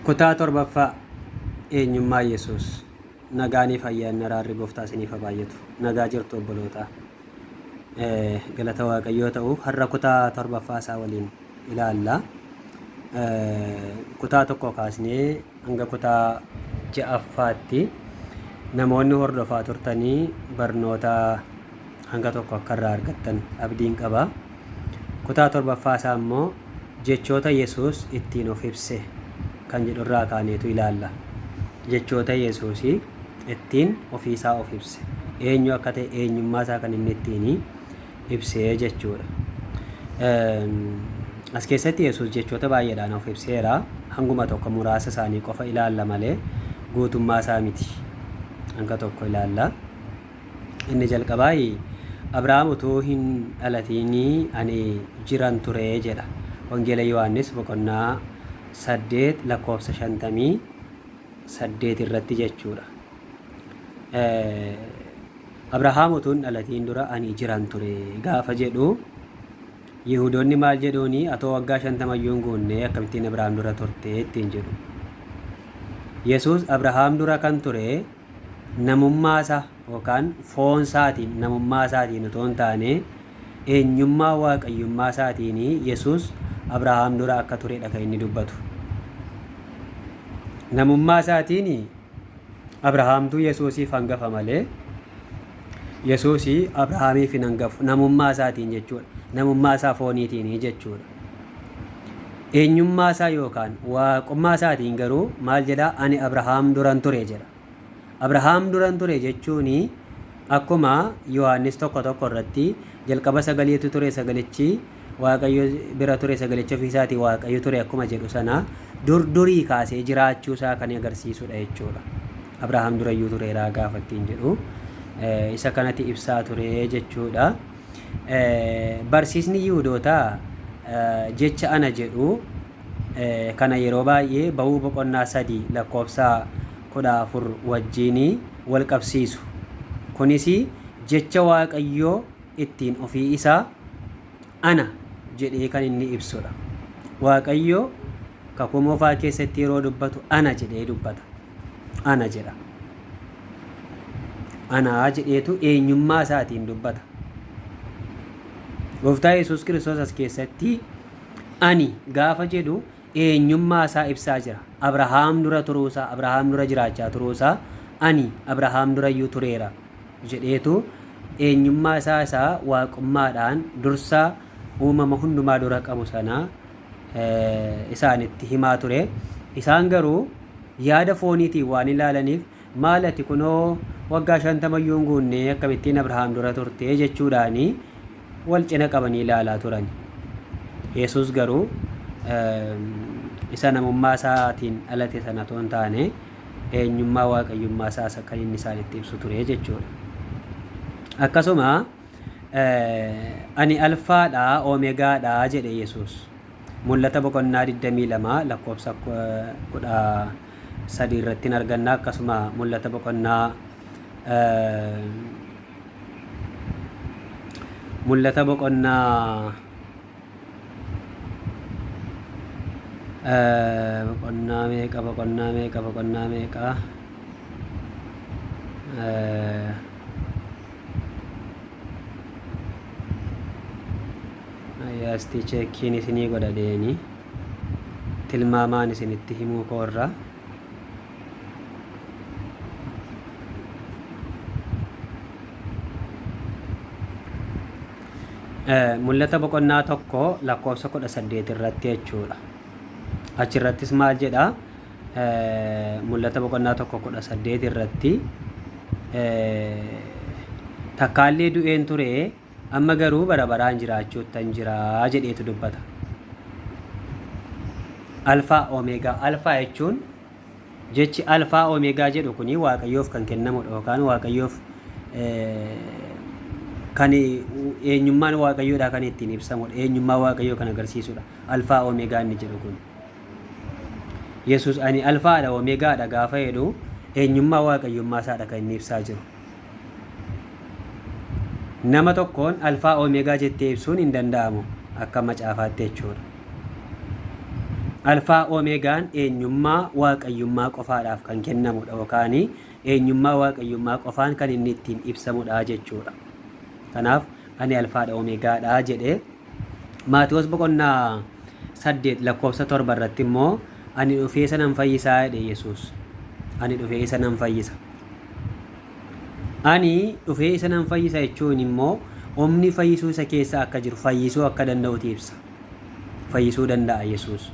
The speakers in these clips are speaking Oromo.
Kutaa torbaffaa eenyummaa Yesuus. Nagaanii fayyaanna raarri gooftaa isiniif haa baay'atu. Nagaa jirtu obbolootaa. Galata Waaqayyoo ta'u har'a kutaa torbaffaa isaa waliin ilaalla. Kutaa tokko kaasnee hanga kutaa ja'affaatti namoonni hordofaa turtanii barnoota hanga tokko akka irraa argattan abdiin qaba. Kutaa torbaffaa isaa immoo jechoota Yesuus ittiin of ibse kan jedhu irraa kaaneetu ilaalla. Jechoota Yesuusii ittiin ofiisaa of ibse. Eenyu akka ta'e eenyummaa isaa kan inni ittiin ibsee jechuudha. As keessatti Yesuus jechoota baay'eedhaan of ibseera. Hanguma tokko muraasa isaanii qofa ilaalla malee guutummaa isaa miti. Hanga tokko ilaalla. Inni jalqabaa Abrahaam utuu hin dhalatiin ani jiran ture jedha. Wangeela Yohaannis boqonnaa 8 lakkoofsa 58 irratti jechuudha. Abrahaam utuu hin dhalatiin dura ani jiran ture gaafa jedhu Yihuudoonni maal jedhuuni atoo waggaa 50 iyyuu guunnee akkamittiin Abrahaam dura turte ittiin jedhu. Yesuus Abrahaam dura kan ture namummaa isaa yookaan foon isaatiin namummaa isaatiin otoo hin taane eenyummaa waaqayyummaa isaatiin Yesuus Abrahaam dura akka turedha kan inni dubbatu. Namummaa isaatiin Abrahaamtu Yesuusiif hangafa malee Yesuusii Abrahaamiif hin hangafu. Namummaa isaatiin jechuudha. Namummaa isaa fooniitiin jechuudha. Eenyummaa isaa yookaan waaqummaa isaatiin garuu maal jedhaa ani Abrahaam duran ture jedha. Abrahaam duran ture jechuun akkuma Yohaannis tokko irratti jalqaba sagaleetu ture sagalichi Waaqayyo bira ture sagalicha ofiisaatii Waaqayyo ture akkuma jedhu sana durii kaasee jiraachuu isaa kan agarsiisudha jechuudha. Abrahaam durayyuu tureeraa gaafa ittiin jedhu isa kanatti ibsaa ture jechuudha. Barsiisni Yihuudootaa jecha ana jedhu kana yeroo baay'ee Bahuu boqonnaa 3 lakkoofsa 14 wajjin wal qabsiisu. Kunis jecha Waaqayyoo ittiin ofii isaa ana jedhee kan inni ibsudha. Waaqayyoo kakuu moofaa keessatti yeroo dubbatu ana jedhee dubbata. Ana jedha. Ana jedheetu eenyummaa isaatiin dubbata. Gooftaa Yesuus Kiristoos as keessatti ani gaafa jedhu eenyummaa isaa ibsaa jira. Abrahaam dura turuusaa, Abrahaam dura jiraachaa turuusaa, ani Abrahaam durayyuu tureera jedheetu eenyummaa isaa waaqummaadhaan dursaa uumama hundumaa dura qabu sana isaanitti himaa ture. Isaan garuu yaada fooniitiin waan ilaalaniif maal ati kunoo waggaa 50 iyyuu guunnee akkamittiin Abrahaam dura turte jechuudhaani wal cina qabanii ilaalaa turan. Yesuus garuu isa namummaa isaatiin dhalate sana otoo hin taane eenyummaa waaqayyummaa isaa kan inni isaanitti ibsu ture jechuudha. Akkasuma ani alfaadha oomegaadha jedhe Yesuus. Mul'ata boqonnaa 22 lakkoofsa 13 irratti arganna. Akkasuma mul'ata boqonnaa boqonnaa meeqa Yaasti cheekkiin isinii godhadheeni tilmaamaan isinitti himuu koorra. Mul'ata boqonnaa 1 lakkoofsa 18 irratti jechuudha. Achirrattis maal jedha? Mul'ata boqonnaa 1:18 irratti takkaallee du'een ture amma garuu bara baraan jiraachuuttan jiraa jedheetu dubbata. Alfaa Omeegaa. Alfaa jechuun jechi alfaa Omeegaa jedhu kuni Waaqayyoof kan kennamudha yookaan Waaqayyoof kan eenyummaan Waaqayyoodhaa kan ittiin ibsamudha. Eenyummaa Waaqayyoo kan agarsiisudha. Alfaa Omeegaa inni jedhu kun. Yesuus ani alfaadha Omeegaadha gaafa jedhu eenyummaa waaqayyummaa isaadha kan inni ibsaa jiru. Nama tokkoon alfaa Omeegaa jettee ibsuun hin danda'amu akka macaafaatti jechuudha. Alfaa Omeegaan eenyummaa waaqayyummaa qofaadhaaf kan kennamudha yookaan eenyummaa waaqayyummaa qofaan kan inni ittiin ibsamudha jechuudha. Kanaaf ani alfaadha Omeegaadha jedhee Maatiyoos boqonnaa 8 lakkoofsa 7 irratti immoo ani dhufee isa nan fayyisaa jedhe Yesuus. Ani dhufee isa nan fayyisa. Ani dhufee isa nan fayyisa jechuun immoo humni fayyisuu isa keessa akka jiru fayyisuu akka danda'uti ibsa. Fayyisuu danda'a Yesuus.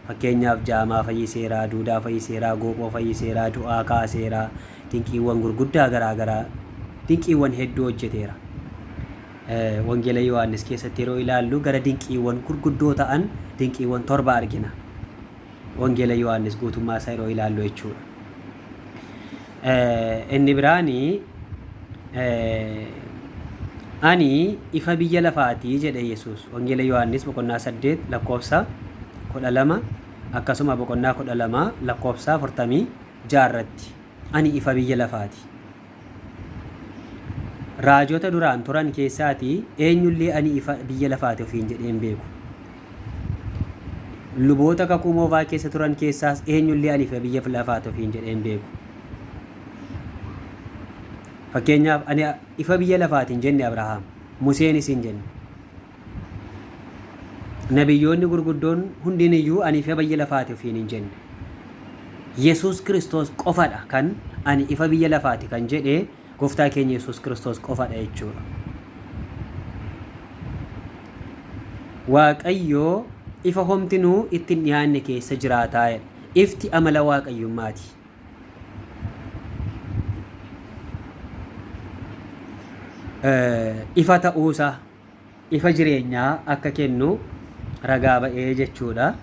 Fakkeenyaaf jaamaa fayyiseeraa, duudaa fayyiseeraa, goophoo fayyiseeraa, du'aa kaaseeraa, dinqiiwwan gurguddaa garaagaraa, dinqiiwwan hedduu hojjeteera. Wangeela Yohaannis keessatti yeroo ilaallu gara dinqiiwwan gurguddoo ta'an dinqiiwwan 7 argina. Wangeela Yohaannis guutummaa isaa yeroo ilaallu jechuudha. Inni biraanii ani ifa biyya lafaatii jedhe Yesuus. Wangeela Yohaannis boqonnaa 8 lakkoofsa 12 akkasuma boqonnaa 12 lakkoofsa 46 irratti ani ifa biyya lafaati. Raajota duraan turan keessaatii eenyullee ani ifa biyya lafaati ofiin jedheen beeku. Luboota kakuu moofaa keessa turan keessaas eenyullee ani ifa biyya lafaati ofiin jedheen beeku. Fakkeenyaaf ani ifa biyya lafaatiin jenne Abrahaam, Museenis hin jenne. Nabiyyoonni gurguddoon hundiniyyuu ani ifa biyya lafaati ofiin hin jenne. Yesuus Kiristoos qofadha kan ani ifa biyya lafaati kan jedhee gooftaa keenya Yesuus Kiristoos qofadha jechuudha. Waaqayyoo ifa homtinuu ittiin dhiyaanne keessa jiraataa jedha. Ifti amala waaqayyummaati. Ifa ta'uusaa, ifa jireenyaa akka kennu ragaa ba'ee jechuudha.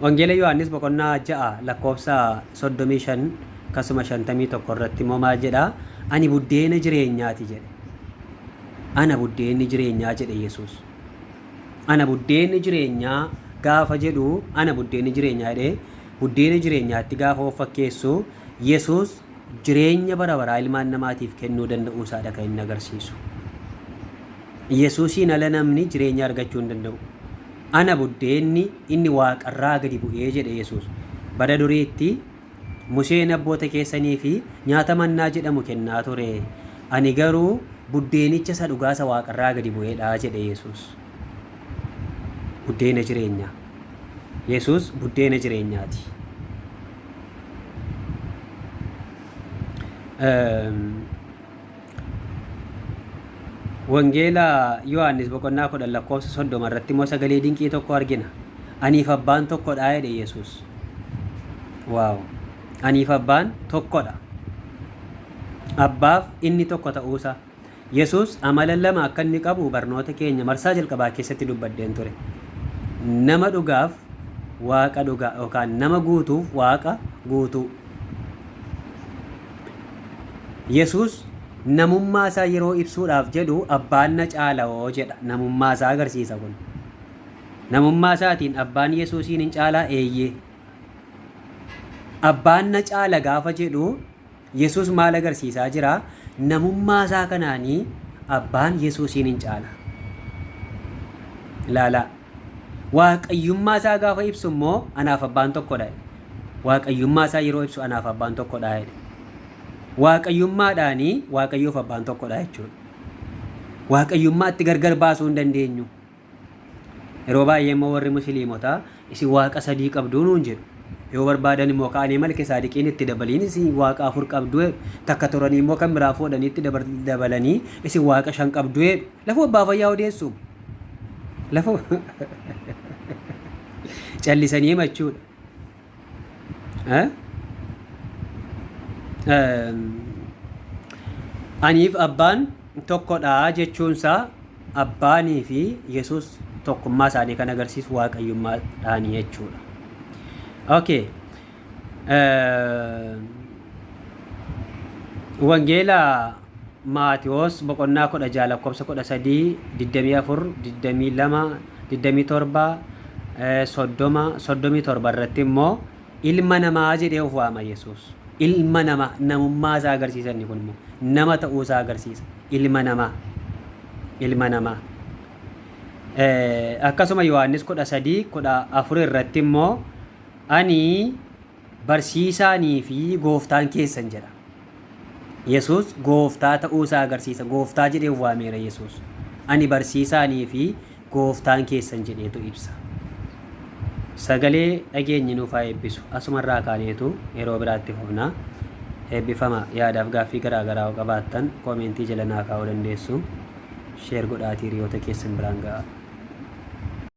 Wangeela Yohaannis boqonnaa 6 lakkoofsa 35 akkasuma 51 irratti immoo maal jedha? Ani buddeena jireenyaati jedhe. Ana buddeenni jireenyaa jedhe Yesuus. Ana buddeenni jireenyaa gaafa jedhu ana buddeenni jireenyaa jedhe buddeena jireenyaatti gaafa of fakkeessu Yesuus jireenya bara baraa ilmaan namaatiif kennuu danda'uu isaadha kan inni agarsiisu. Yesuusiin ala namni jireenya argachuu hin danda'u. Ana buddeenni inni waaqarraa gadi bu'ee jedhe Yesuus. Bara duriitti Museen abboota keessanii fi nyaata mannaa jedhamu kennaa ture. Ani garuu buddeenicha isa dhugaasa waaqarraa gadi bu'eedha jedhe Yesuus. Buddeena jireenyaa. Yesuus buddeena jireenyaati. Wangeela Yohaannis boqonnaa 10 lakkoofsa 30 irratti immoo sagalee dinqii tokko argina. Aniif abbaan tokkodha jedhe Yesuus. Waaw! Aniif abbaan tokkodha. Abbaaf inni tokko ta'uusaa. Yesuus amala lama akka inni qabu barnoota keenya marsaa jalqabaa keessatti dubbadheen ture. Nama dhugaaf waaqa dhugaa yookaan nama guutuuf waaqa guutuu. Yesuus namummaa isaa yeroo ibsuudhaaf jedhu abbaan na caala jedha. Namummaa isaa agarsiisa kun. Namummaa isaatiin abbaan Yesuusiin hin caalaa eeyyee. Abbaan na caala gaafa jedhu Yesuus maal agarsiisaa jira? Namummaa isaa kanaanii abbaan Yesuusiin hin caala. Ilaala. Waaqayyummaa isaa gaafa ibsu immoo anaaf abbaan tokkodha. Waaqayyummaa isaa yeroo ibsu anaaf abbaan tokkodha jedhe. Waaqayyummaadhaanii waaqayyoof abbaan tokkodha jechuudha. Waaqayyummaatti gargar baasuu hin dandeenyu. Yeroo baay'ee immoo warri musliimotaa isin waaqa sadii qabduu nuun jedhu. Yoo barbaadan immoo ka'anii malka saadiqiin itti dabalanii isin waaqa 4 qabdu takka turanii immoo kan biraa fuudhanii itti dabalanii isin waaqa 5 qabdu lafuu abbaa fayyaa odeessu. Lafuu callisanii himachuudha. Aniif abbaan tokkodha jechuunsaa abbaanii fi Yesuus tokkummaa isaanii kan agarsiisu waaqayyummaadhaanii jechuudha. Okay. Wangeela Maatiyoos boqonnaa 16 lakkoofsa 13 24 22 27 37 irratti immoo ilma namaa jedhee of waama Yesuus. Ilma namaa namummaa isaa agarsiisan kun immoo nama ta'uu isaa agarsiisa. Ilma namaa. akkasuma Yohaannis 13:14 irratti immoo ani barsiisaanii fi gooftaan keessan jedha. Yesuus gooftaa ta'uu isaa agarsiisa. Gooftaa jedhee waameera Yesuus. Ani barsiisaanii fi gooftaan keessan jedheetu ibsa. Sagalee dhageenyi nuuf haa eebbisu. Asumarraa kaaneetu yeroo biraatti fufna. Eebbifama. Yaadaaf gaaffii garaa garaa qabaattan koomentii jala naa kaa'uu dandeessu. Sheer godhaatii hiriyoota keessan biraan ga'a.